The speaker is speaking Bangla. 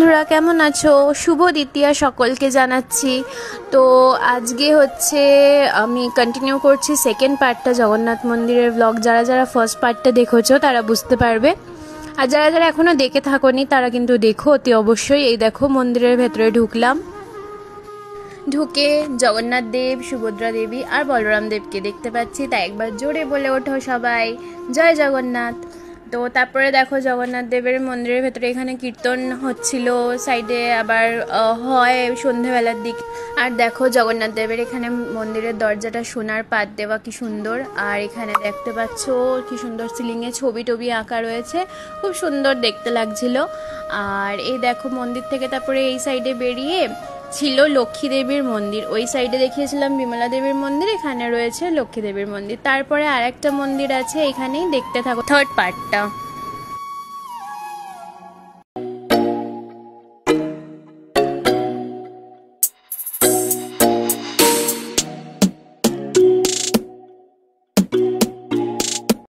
বন্ধুরা কেমন আছো? শুভ দ্বিতীয়া সকলকে জানাচ্ছি। তো আজকে হচ্ছে আমি কন্টিনিউ করছি সেকেন্ড পার্টটা জগন্নাথ মন্দিরের ব্লগ। যারা যারা ফার্স্ট পার্টটা দেখেছো তারা বুঝতে পারবে, আর যারা যারা এখনো দেখে থাকোনি তারা কিন্তু দেখো অতি অবশ্যই। এই দেখো মন্দিরের ভেতরে ঢুকলাম, ঢুকে জগন্নাথ দেব, সুভদ্রা দেবী আর বলরাম দেবকে দেখতে পাচ্ছি। তাই একবার জোরে বলে ওঠো সবাই, জয় জগন্নাথ। তো তারপরে দেখো জগন্নাথ দেবের মন্দিরের ভেতরে এখানে কীর্তন হচ্ছিল, সাইডে আবার হয় সন্ধ্যেবেলার দিক। আর দেখো জগন্নাথ দেবের এখানে মন্দিরের দরজাটা সোনার পাত দেওয়া, কি সুন্দর। আর এখানে দেখতে পাচ্ছ কি সুন্দর সিলিংয়ে ছবি টবি আঁকা রয়েছে, খুব সুন্দর দেখতে লাগছিল। আর এই দেখো মন্দির থেকে তারপরে এই সাইডে বেরিয়ে ছিল লক্ষ্মী দেবীর মন্দির, ওই সাইডে দেখিয়েছিলাম বিমলা দেবীর মন্দির, এখানে রয়েছে লক্ষ্মী দেবীর মন্দির। তারপরে আর একটা মন্দির আছে, এখানেই দেখতে থাকো থার্ড পার্টটা।